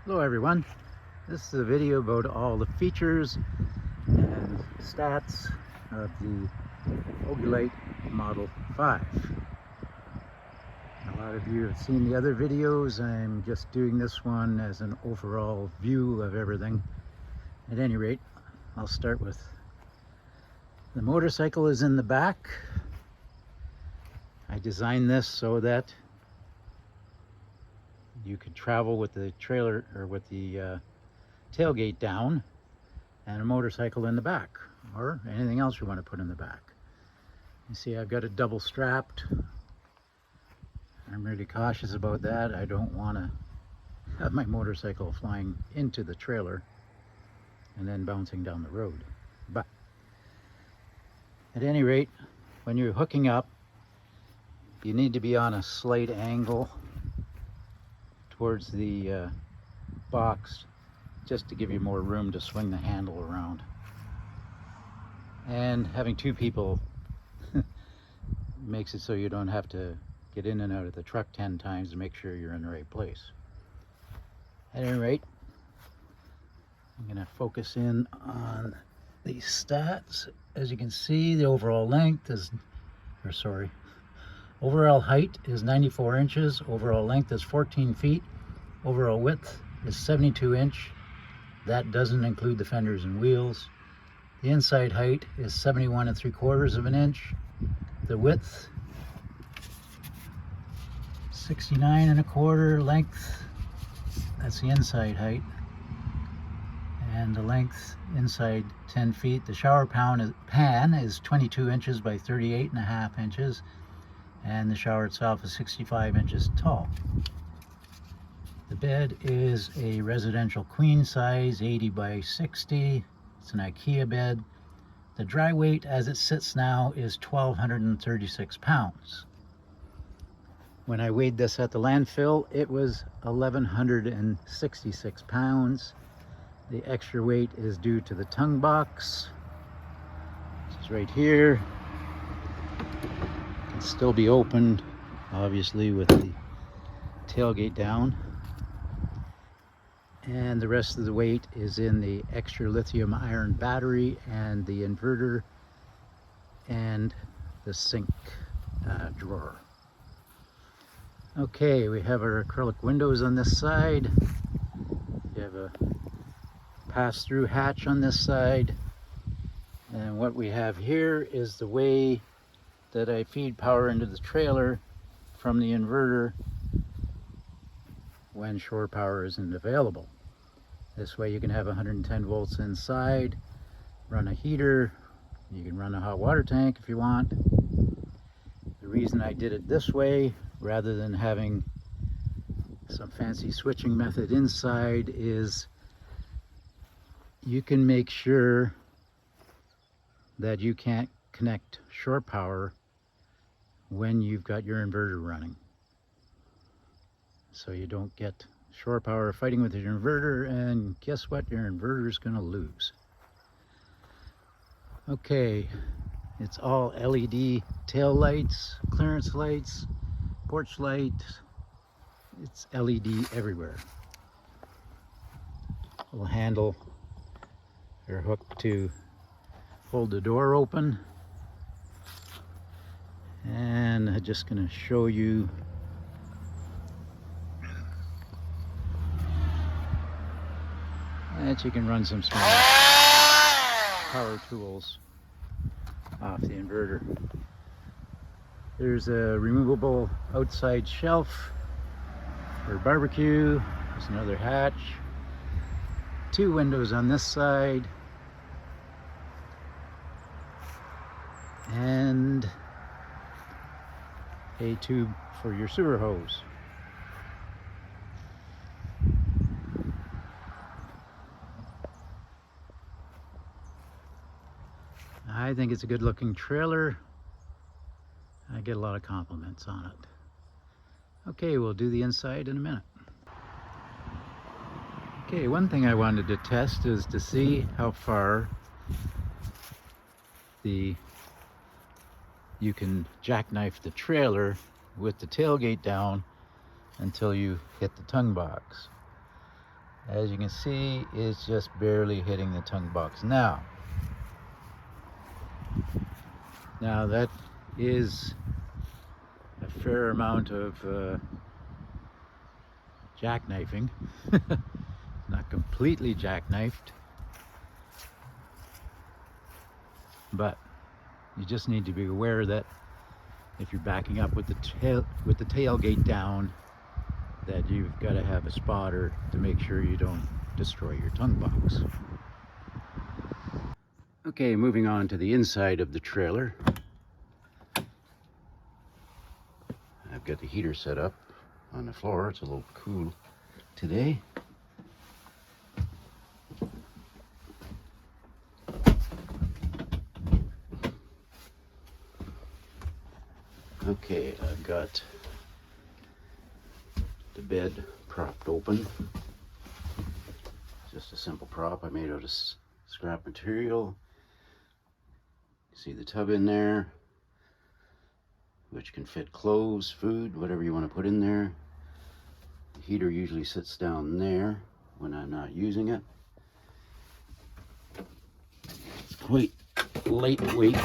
Hello everyone, this is a video about all the features and stats of the OgiLite Model 5. A lot of you have seen the other videos. I'm just doing this one as an overall view of everything. At any rate, I'll start with the motorcycle is in the back. I designed this so that you could travel with the trailer or with the tailgate down and a motorcycle in the back, or anything else you want to put in the back. You see I've got it double strapped. I'm really cautious about that. I don't want to have my motorcycle flying into the trailer and then bouncing down the road. But at any rate, when you're hooking up, you need to be on a slight angle towards the box, just to give you more room to swing the handle around. And having two people makes it so you don't have to get in and out of the truck 10 times to make sure you're in the right place. At any rate, I'm going to focus in on the stats. As you can see, the overall length is, overall height is 94 inches, overall length is 14 feet, overall width is 72 inch. That doesn't include the fenders and wheels. The inside height is 71 3/4 of an inch. The width, 69 1/4. Length, that's the inside height. And the length inside 10 feet. The shower pan is 22 inches by 38.5 inches. And the shower itself is 65 inches tall. The bed is a residential queen size, 80 by 60. It's an IKEA bed. The dry weight as it sits now is 1,236 pounds. When I weighed this at the landfill, it was 1,166 pounds. The extra weight is due to the tongue box, which is right here. Can still be opened, obviously, with the tailgate down. And the rest of the weight is in the extra lithium iron battery and the inverter and the sink drawer. Okay, we have our acrylic windows on this side. You have a pass-through hatch on this side. And what we have here is the way that I feed power into the trailer from the inverter when shore power isn't available. This way you can have 110 volts inside, run a heater, you can run a hot water tank if you want. The reason I did it this way rather than having some fancy switching method inside is you can make sure that you can't connect shore power when you've got your inverter running. So you don't get shore power fighting with your inverter, and guess what? Your inverter is going to lose. Okay, it's all LED tail lights, clearance lights, porch lights. It's LED everywhere. Little handle or hook to hold the door open. And I'm just going to show you that you can run some small power tools off the inverter. There's a removable outside shelf for barbecue. There's another hatch. Two windows on this side. And a tube for your sewer hose. I think it's a good looking trailer. I get a lot of compliments on it. Okay, we'll do the inside in a minute. Okay, one thing I wanted to test is to see how far you can jackknife the trailer with the tailgate down until you hit the tongue box. As you can see, it's just barely hitting the tongue box. Now that is a fair amount of jackknifing. Not completely jackknifed, but you just need to be aware that if you're backing up with the tailgate down, that you've got to have a spotter to make sure you don't destroy your tongue box. Okay, moving on to the inside of the trailer. I've got the heater set up on the floor. It's a little cool today. Okay, I've got the bed propped open. Just a simple prop I made out of scrap material. See the tub in there, which can fit clothes, food, whatever you want to put in there. The heater usually sits down there when I'm not using it. It's quite lightweight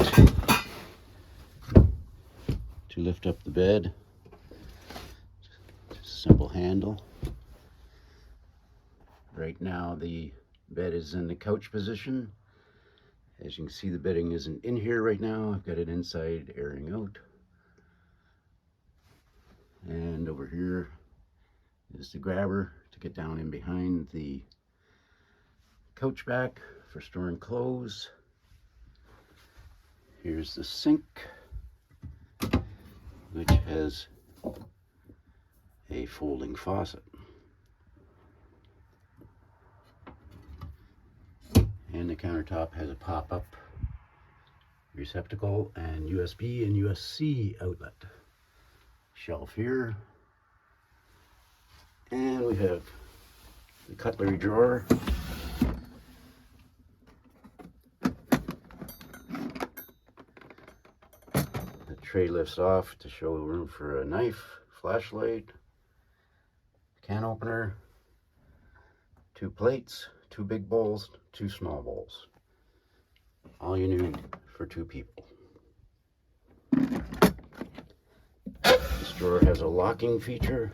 to lift up the bed. Just a simple handle. Right now the bed is in the couch position. As you can see, the bedding isn't in here right now. I've got it inside airing out. And over here is the grabber to get down in behind the couch back for storing clothes. Here's the sink, which has a folding faucet. And the countertop has a pop-up receptacle and USB and USB-C outlet. Shelf here. And we have the cutlery drawer. The tray lifts off to show room for a knife, flashlight, can opener, 2 plates, 2 big bowls, 2 small bowls. All you need for 2 people. This drawer has a locking feature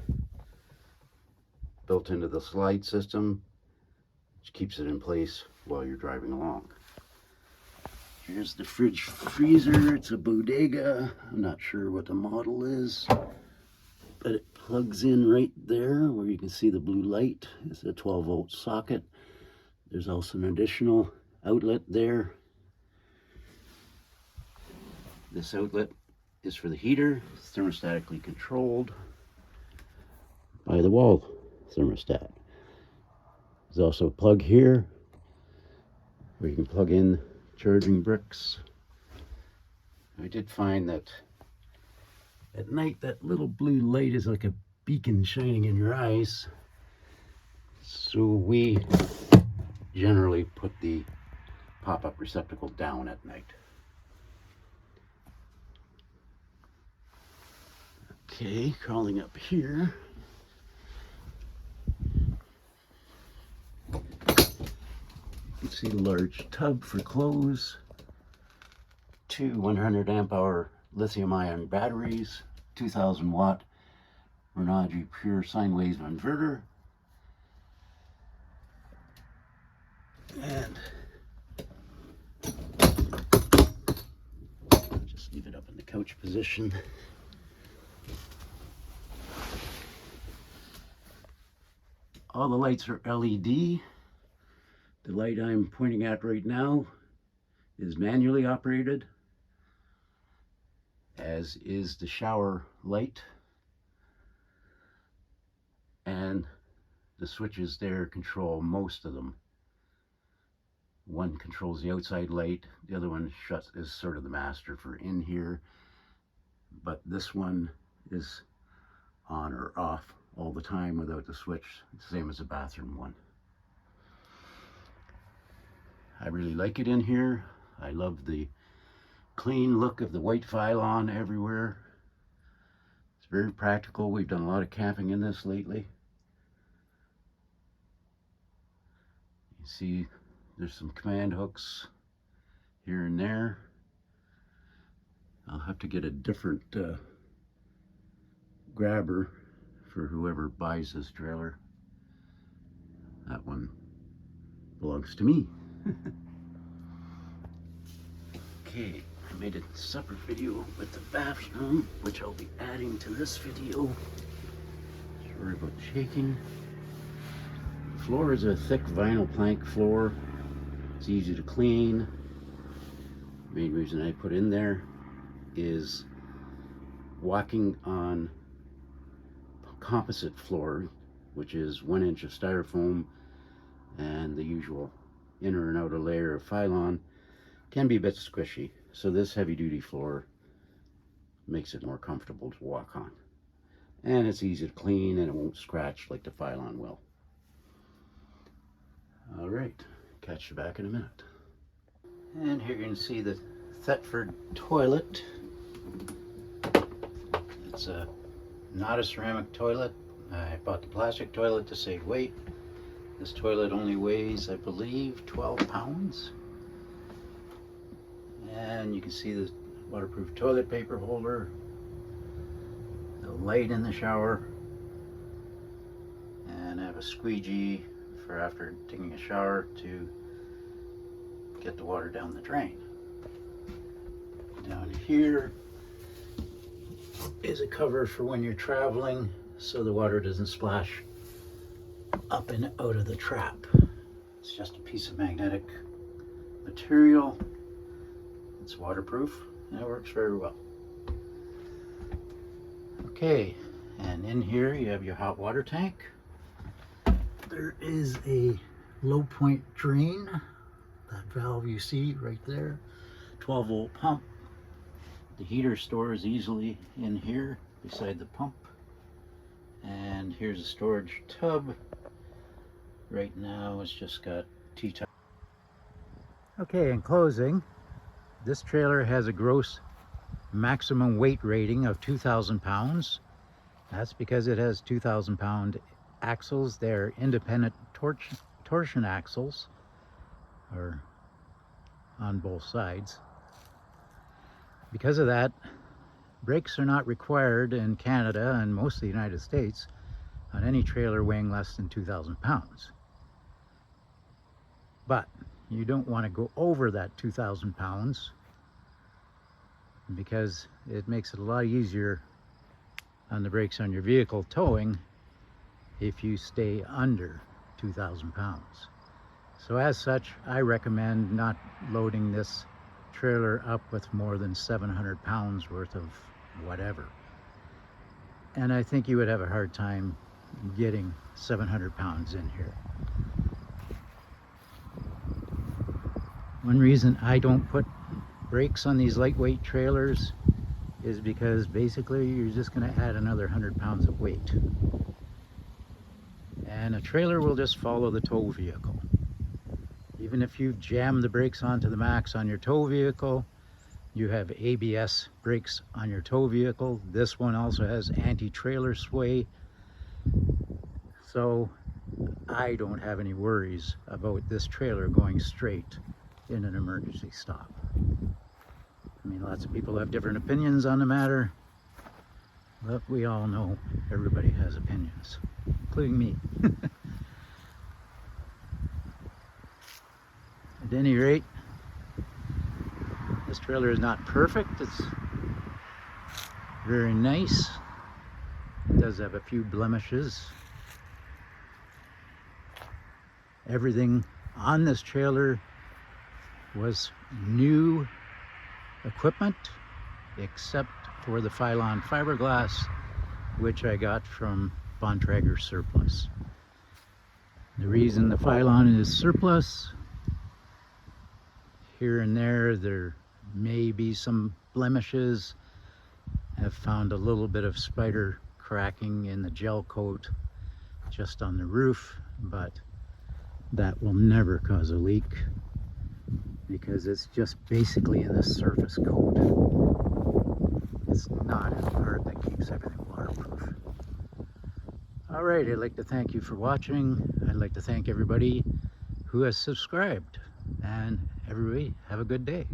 built into the slide system, which keeps it in place while you're driving along. Here's the fridge freezer. It's a bodega. I'm not sure what the model is, but it plugs in right there where you can see the blue light. It's a 12-volt socket. There's also an additional outlet there. This outlet is for the heater. It's thermostatically controlled by the wall thermostat. There's also a plug here where you can plug in charging bricks. I did find that at night that little blue light is like a beacon shining in your eyes. So we generally put the pop-up receptacle down at night. Okay, crawling up here. You can see a large tub for clothes, 2 100 amp hour lithium ion batteries, 2000 watt Renogy pure sine wave inverter, and just leave it up in the couch position. All the lights are LED. The light I'm pointing at right now is manually operated, as is the shower light. And the switches there control most of them. One controls the outside light, the other one is sort of the master for in here, but this one is on or off all the time without the switch, same as the bathroom one. I really like it in here. I love the clean look of the white Filon everywhere. It's very practical. We've done a lot of camping in this lately. You see there's some command hooks here and there. I'll have to get a different grabber for whoever buys this trailer. That one belongs to me. Okay, I made a separate video with the bathroom, which I'll be adding to this video. Sorry about shaking. The floor is a thick vinyl plank floor. It's easy to clean. The main reason I put in there is walking on composite floor, which is 1 inch of styrofoam and the usual inner and outer layer of Filon, can be a bit squishy. So this heavy duty floor makes it more comfortable to walk on. And it's easy to clean and it won't scratch like the Filon will. All right, catch you back in a minute. And here you can see the Thetford toilet. It's not a ceramic toilet. I bought the plastic toilet to save weight. This toilet only weighs, I believe, 12 pounds. And you can see the waterproof toilet paper holder, the light in the shower, and I have a squeegee for after taking a shower to get the water down the drain. Down here is a cover for when you're traveling so the water doesn't splash up and out of the trap. It's just a piece of magnetic material. It's waterproof and it works very well. Okay, and in here you have your hot water tank. There is a low point drain. That valve you see right there, 12 volt pump. The heater stores easily in here beside the pump. And here's a storage tub. Right now it's just got T-top. Okay, in closing, this trailer has a gross maximum weight rating of 2,000 pounds. That's because it has 2,000 pound axles. They're independent torsion axles, or on both sides. Because of that, brakes are not required in Canada and most of the United States on any trailer weighing less than 2,000 pounds. But you don't want to go over that 2,000 pounds because it makes it a lot easier on the brakes on your vehicle towing if you stay under 2,000 pounds. So as such, I recommend not loading this trailer up with more than 700 pounds worth of whatever. And I think you would have a hard time getting 700 pounds in here. One reason I don't put brakes on these lightweight trailers is because basically you're just going to add another 100 pounds of weight. And a trailer will just follow the tow vehicle. Even if you jam the brakes onto the max on your tow vehicle, you have ABS brakes on your tow vehicle. This one also has anti-trailer sway. So I don't have any worries about this trailer going straight in an emergency stop. I mean, lots of people have different opinions on the matter, but we all know everybody has opinions, including me. At any rate, this trailer is not perfect. It's very nice. It does have a few blemishes. Everything on this trailer was new equipment except for the Filon fiberglass, which I got from Bontrager surplus. The reason the Filon is surplus, here and there may be some blemishes. I've found a little bit of spider cracking in the gel coat just on the roof, but that will never cause a leak because it's just basically in the surface coat. It's not a part that keeps everything waterproof. All right, I'd like to thank you for watching. I'd like to thank everybody who has subscribed. And everybody have a good day.